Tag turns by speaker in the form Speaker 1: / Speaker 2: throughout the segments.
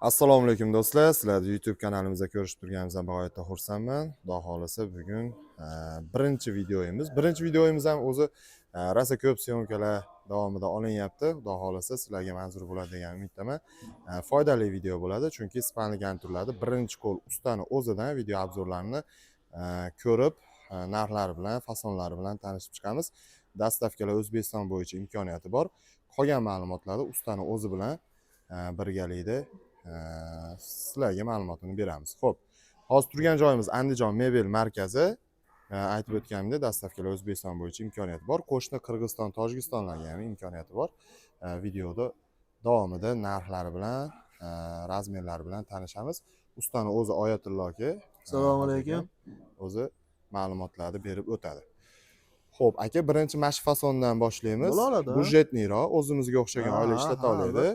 Speaker 1: Assalomu alaykum do'stlar. Sizlarni YouTube kanalimizda ko'rishib turganimizdan bag'oyatda xursandman. Xudo xolisa bugun birinchi videoyimiz. Birinchi videoyimiz ham o'zi rosa ko'p syomkalar davomida olinyapti. Xudo xolisa sizlarga manzur bo'ladi degan umiddaman. Foydali video bo'ladi, chunki Ispaniya garniturlarida birinchi qo'l ustani o'zidan video obzorlarini ko'rib, narxlari bilan, fasonlari bilan tanishib chiqamiz. Dastavkalar O'zbekiston bo'yicha imkoniyati bor. Qolgan ma'lumotlarni ustani o'zi bilan birgalikda sizlarga ma'lumotini beramiz. Xo'p, hozir turgan joyimiz Andijon mebel markazi. Aytib o'tganimdek, dastavkalar O'zbekiston bo'yicha imkoniyati bor. Qo'shni Qirg'iziston, Tojikistonlarga ham imkoniyati bor. Videoda davomida narxlari bilan, razmerlari bilan tanishamiz. Ustani o'zi Oyatullo aka,
Speaker 2: Assalomu alaykum.
Speaker 1: o'zi ma'lumotlarni berib o'tadi. Xo'p, aka, birinchi mashq fasondan boshlaymiz. Budjetniroq, o'zimizga o'xshagan oila ishlata oladi.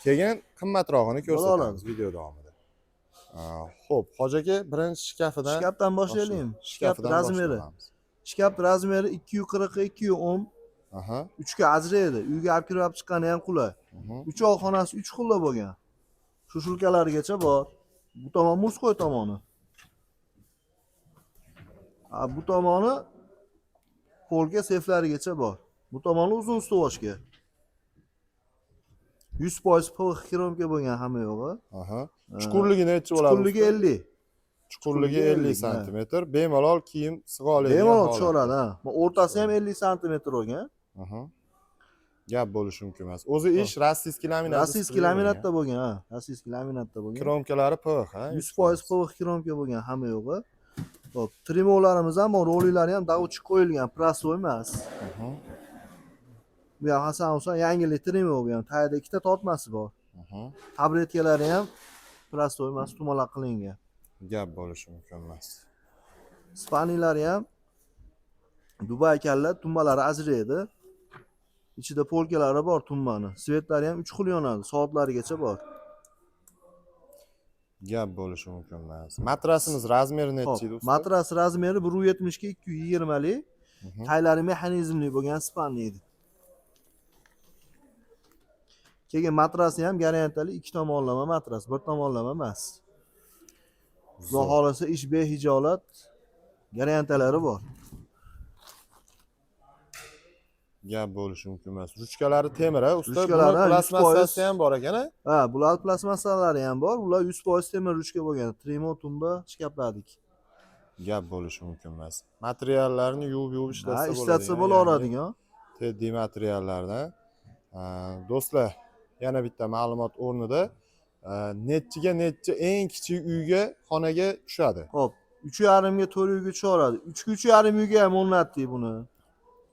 Speaker 1: Keyin qimmatrog'ini ko'rsatamiz video davomida. Xo'p, Hoji aka, birinchi
Speaker 2: shkafdan boshlaylik. Shkaf razmeri. Shkaf razmeri 240 ga 210.
Speaker 1: Aha.
Speaker 2: 3 ga ajraydi. Uyga olib kirib chiqqani ham qulay. 3 oy xonasi 3 xilla bo'lgan. Shu shulkalarigacha bor. Bu tomon murskoy tomoni. Bu tomoni polga seflarigacha bor. Bu tomoni uzun stovochka. 100% PVX kromka bo'lgan hamma yo'g'i.
Speaker 1: Aha. Chuqurligi necha bo'ladi?
Speaker 2: Chuqurligi 50.
Speaker 1: Chuqurligi 50 sm. Bemalol kiyim sig'a oladi.
Speaker 2: Bemalol tushiradi, ha. Bu o'rtasi ham 50 sm bo'lgan.
Speaker 1: Aha. Gap bo'lishi mumkin emas. O'zi ish rossiyskiy laminat.
Speaker 2: Rossiyskiy laminatda bo'lgan, ha. Rossiyskiy laminatda bo'lgan.
Speaker 1: Kromkalari PVX, ha.
Speaker 2: 100% PVX kromka bo'lgan hamma yo'g'i. Xo'p, trimolarimiz ham bor, roliklari ham davutchi qo'yilgan, prostoy emas. Bu ham Hasan yangilik trimo bu ham. Tayda ikkita tortmasi bor. Tabletkalari ham prostoy emas, tumalaq qilingan.
Speaker 1: Gap bo'lishi mumkin emas.
Speaker 2: Spanilari ham Dubay kalla, tumbalari ajraydi. Ichida polkalari bor tumbani. Svetlari ham 3 xil yonadi, soatlarigacha bor.
Speaker 1: Gap bo'lishi mumkin emas. Matrasimiz razmeri necha edi usta?
Speaker 2: Matras razmeri 170 ga 220 lik. Taylari mexanizmli bo'lgan spanli edi. Keyin matrasi ham garantiyali 2 tomonlama matras, 1 tomonlama emas. Xudo xolisa ish behijolat garantiyalari bor.
Speaker 1: Gap bo'lishi mumkin emas. Ruchkalari temir, ha, usta. Bular plasmasasi ham bor ekan, ha?
Speaker 2: Ha, bular plasmasalari ham bor. Bular 100% temir ruchka bo'lgan. Trimo, tumba shkafladik.
Speaker 1: Gap bo'lishi mumkin emas. Materiallarni yuvib ishlatsa bo'ladi.
Speaker 2: Ishlatsa bo'laveradigan.
Speaker 1: Teddiy materiallardan. Do'stlar, yana bitta ma'lumot o'rnida, nechiga eng kichik uyga, xonaga tushadi.
Speaker 2: Xo'p, 3,5 ga 4 uyga tushaveradi. 3 ga 3,5 uyga ham o'rnatdik buni.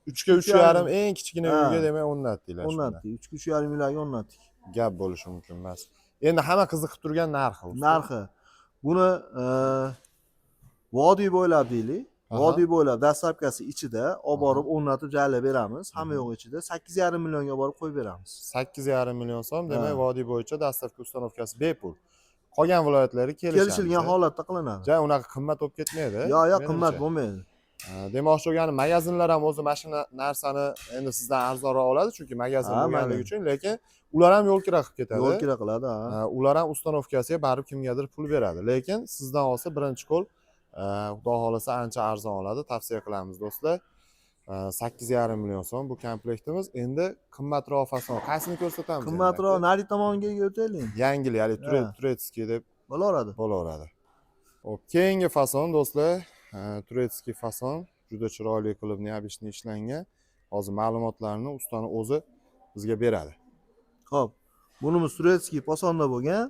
Speaker 1: 3 ga 3,5 eng kichkina uyga demak o'rnatdinglar.
Speaker 2: O'rnatdik. 3 ga 3,5 uylarga o'rnatdik.
Speaker 1: Gap bo'lishi mumkin emas. Endi hamma qiziqib turgan narxi.
Speaker 2: Narxi. Buni vodiy bo'ylab deylik. Vodiy bo'ylab dastavkasi ichida olib borib o'rnatib joylab beramiz. Hamma yo'q ichida 8,5 millionga borib qo'yib beramiz.
Speaker 1: 8,5 million so'm, demak vodiy bo'yicha dastavka ustanovkasi bepul. Qolgan viloyatlarga
Speaker 2: kelishilgan holatda qilinadi.
Speaker 1: Ja, unaqa qimmat bo'lib ketmaydi.
Speaker 2: Yo'q, qimmat bo'lmaydi.
Speaker 1: Demoqchi bo'lganim, magazinlar ham o'zi mashina narsani endi sizdan arzonroq oladi, chunki magazin bo'lganligi uchun, lekin ular ham yo'l kira qilib ketadi.
Speaker 2: Yo'l kira qiladi, ha.
Speaker 1: Ular ham ustanovkasiga barib kimgadir pul beradi, lekin sizdan olsa birinchi qo'l, xudo xolasa ancha arzon oladi. Tavsiya qilamiz do'stlar. 8,5 million so'm bu komplektimiz. Endi qimmatroq fason qaysini ko'rsatamiz?
Speaker 2: Qimmatroq nari tomoniga o'taylik.
Speaker 1: Yangilik, ya'ni turetskiy deb bo'laveradi. Xo'p, keyingi fason do'stlar, turetskiy fason, juda chiroyli qilib neobishni ishlangan. Hozir ma'lumotlarni ustani o'zi bizga beradi.
Speaker 2: Xo'p, bunimiz turetskiy fasonda bo'lgan,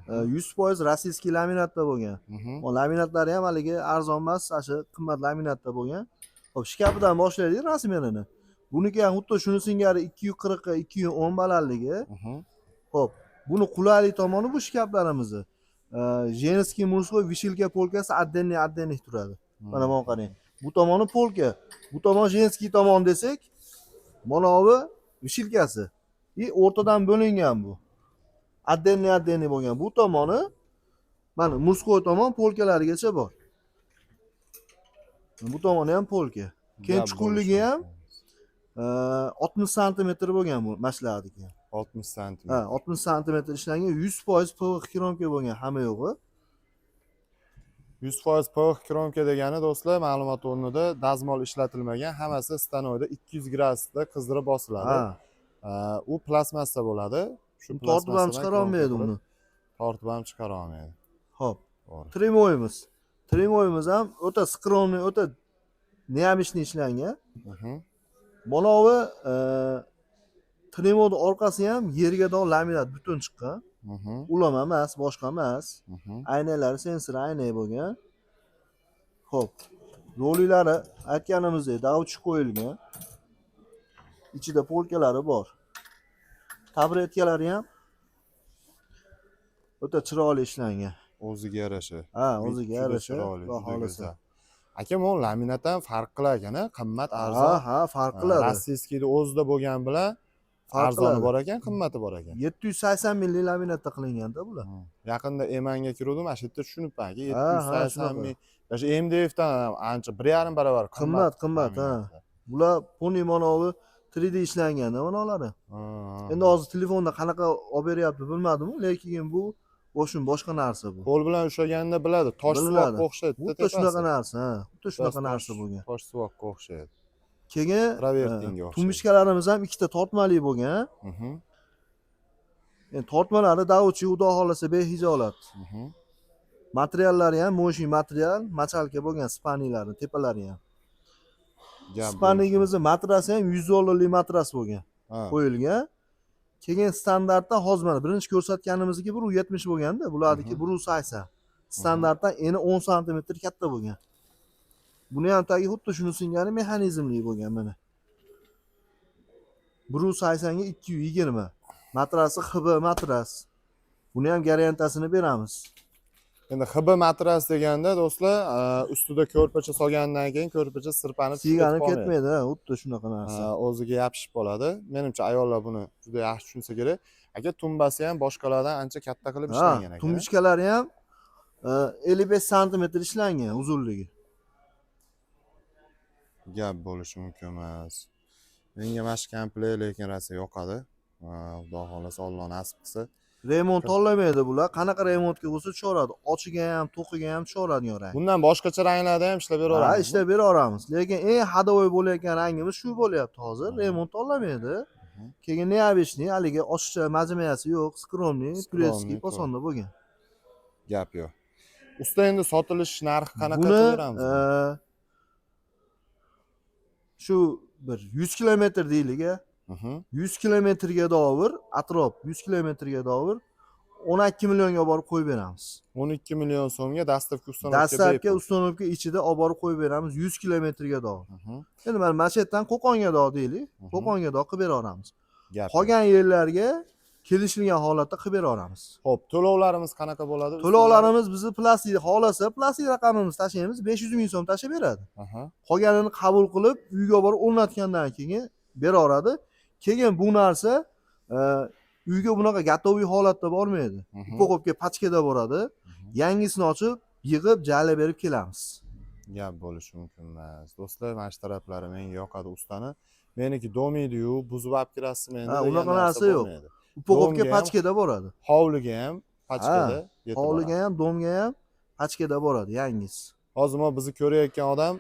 Speaker 2: 100% rossiyskiy laminatda bo'lgan. Bu laminatlari ham haligi arzon emas, shu qimmat laminatda bo'lgan. Xo'p, shkafidan boshlaylik razmerini. Buniki ham xuddi shuni singari 240 ga 210 balandligi. Xo'p, buni qulaylik tomoni bu shkaflarimizni. Jenskiy murskoy vishilka polkasi отдельный turadi. Mana bu qarang. Bu tomoni polka, bu tomon jenskiy tomon desak, mana bu vishilkasi. O'rtadan bo'lingan bu. Отдельный bo'lgan. Bu tomoni mana murskoy tomon polkalarigacha bor. Bu tomoni ham polka. Keyin chuqurligi ham 60 sm bo'lgan bu mashladiki.
Speaker 1: 60 santim.
Speaker 2: Ha, 60 santimetr ishlangan, 100% PVX kromka bo'lgan hamma yo'g'i.
Speaker 1: 100% PVX kromka degani do'stlar, ma'lumot o'rnida dazmol ishlatilmagan, hammasi stanoyda 200 gradusda qizdirib bosiladi.
Speaker 2: Ha,
Speaker 1: U plastmassa bo'ladi. Shu
Speaker 2: tortib ham
Speaker 1: plastmassadan
Speaker 2: chiqara olmaydi
Speaker 1: kromka
Speaker 2: uni.
Speaker 1: qilib Tortib ham chiqara olmaydi.
Speaker 2: Xo'p.
Speaker 1: To'g'ri.
Speaker 2: Tremoyimiz. Tremoyimiz ham o'ta skромный, o'ta neamishni ishlangan. Manavi tremoni orqasi ham yerga do laminat butun chiqqan. Ulama emas, boshqa emas. Aynaklari sensor ayna bo'lgan. Xo'p. Roliklari aytganimizdek davchi qo'yilgan. Ichida polkalari bor. Tabletkalari ham o'ta chiroyli ishlangan.
Speaker 1: O'ziga yarasha.
Speaker 2: Ha, o'ziga
Speaker 1: Juda
Speaker 2: yarasha.
Speaker 1: chiroyli,
Speaker 2: Xudo
Speaker 1: juda
Speaker 2: xolasa.
Speaker 1: go'zal. Aka, bu laminatdan farq qilar ekan, qimmat, arzon.
Speaker 2: Ha, farq qiladi.
Speaker 1: Rossiyskiyda o'zida bo'lgan bilan
Speaker 2: Farq
Speaker 1: arzoni
Speaker 2: qiladi.
Speaker 1: bor ekan, qimmati bor ekan.
Speaker 2: 780 milli laminatda qilingan-da bular.
Speaker 1: Yaqinda Emanga kiruvdim, mana shu yerda tushunibman aka,
Speaker 2: Ha,
Speaker 1: 780 ming. O'sha MDFdan ancha 1,5 barobar
Speaker 2: Qimmat, ha. Bular poni manavi 3D ishlangan-da manolari. Endi hozir telefonda qanaqa olib beryapti bilmadim-ku, lekin bu boshqa narsa bu.
Speaker 1: Qo'l bilan ushlaganda biladi, tosh suvoqqa o'xshaydi.
Speaker 2: Xuddi shunaqa narsa, ha. Xuddi shunaqa narsa bo'lgan.
Speaker 1: Tosh suvoqqa o'xshaydi.
Speaker 2: Keyin
Speaker 1: Travertinga o'xshaydi.
Speaker 2: tumishkalarimiz ham ikkita tortmali bo'lgan. Endi tortmalari davchi xudo xolasa behijolat. Materiallari ham mo'shin material, machalka bo'lgan spanilari, tepalari ham. Spanligimizni matrasi ham $100 matras bo'lgan. Qo'yilgan. Keyin standartda hozir mana birinchi ko'rsatganimizniki 170 bo'lganda, bularniki 180. Standartdan eni 10 sm katta bo'lgan. Buni ham tagi xuddi shuni singari mexanizmli bo'lgan mana. 180 ga 220. Matrasi HB matras. Buni ham garantiyasini beramiz.
Speaker 1: Endi HB matras deganda do'stlar, ustida ko'rpacha solgandan keyin ko'rpacha sirpanib
Speaker 2: siyganib ketmaydi, xuddi shunaqa narsa.
Speaker 1: O'ziga yopishib qoladi. Menimcha ayollar buni juda yaxshi tushunsa kerak. Aka, tumbasi ham boshqalardan ancha katta qilib ishlangan ekan.
Speaker 2: Tumishkalari ham 55 sm ishlangan uzunligi.
Speaker 1: Gap bo'lishi mumkin emas. Menga mana shu komplekt lekin rosa yoqadi. Xudo xolasa, Alloh nasib qilsa.
Speaker 2: Remont tanlamaydi bular. Qanaqa remontga bo'lsa tushaveradi. Ochiga ham, to'qiga ham tushaveradi yorang.
Speaker 1: Bundan boshqacha ranglarda ham ishlab bera olamiz.
Speaker 2: Ha, ishlab bera olamiz. Lekin eng hadovoy bo'layotgan rangimiz shu bo'lyapti hozir. Remont tanlamaydi. Keyin neobishni, haligi oshiqcha majmuyasi yo'q, skromniy, turetskiy posonda bo'lgan.
Speaker 1: Gap yo'q. Usta, endi sotilish narxi qanaqa beramiz?
Speaker 2: Shu bir 100 kilometr deylik. 100 kilometrga dovir, atrof 100 kilometrga dovir 12 millionga borib qo'yib beramiz.
Speaker 1: 12 million so'mga dastavka uстановka
Speaker 2: dastavka uстановka ichida olib borib qo'yib beramiz 100 kilometrga dovir. Endi mana Machetdan Qo'qonga do deylik, Qo'qonga do qilib bera olamiz. Qolgan yerlarga kelishilgan holatda qilib bera olamiz.
Speaker 1: Xo'p, to'lovlarimiz qanaqa bo'ladi?
Speaker 2: To'lovlarimiz bizni plastik xolasa, plastik raqamimizni tashlaymiz, 500 ming so'm tashlab beradi. Qolganini qabul qilib, uyga borib o'rnatgandan keyin beraveradi. Keyin bu narsa uyga bunaqa gatoviy holatda bormaydi. Upaqovka pachkada boradi. Yangisini ochib, yig'ib, jala berib kelamiz.
Speaker 1: Gap bo'lishi mumkin emas. Do'stlar, mana shu taraflari menga yoqadi ustani. Meniki do'maydi-yu, buzib olib kirasizmi endi?
Speaker 2: Unaqa narsa yo'q. Upaqovka pachkada boradi.
Speaker 1: Hovliga ham pachkada,
Speaker 2: hovliga ham, domga ham pachkada boradi, yangisi.
Speaker 1: Hozir men bizni ko'rayotgan odam,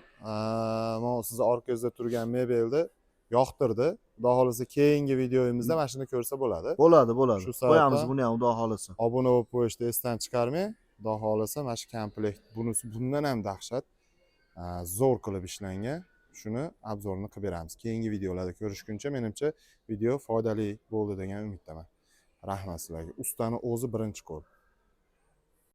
Speaker 1: men sizni orqangizda turgan mebelni yoqtirdi. Xudo xolasa keyingi videoyimizda mana shuni ko'rsa bo'ladi.
Speaker 2: Bo'ladi. Qo'yamiz buni ham, xudo xolasa.
Speaker 1: Obuna bo'lib qo'yishni esdan chiqarmang. Xudo xolasa mana shu komplekt bunisi bundan ham dahshat. Zo'r qilib ishlangan. Shuni obzorini qilib beramiz. Keyingi videolarda ko'rishguncha menimcha video foydali bo'ldi degan umiddaman. Rahmat sizlarga. Ustani o'zi birinchi qo'l.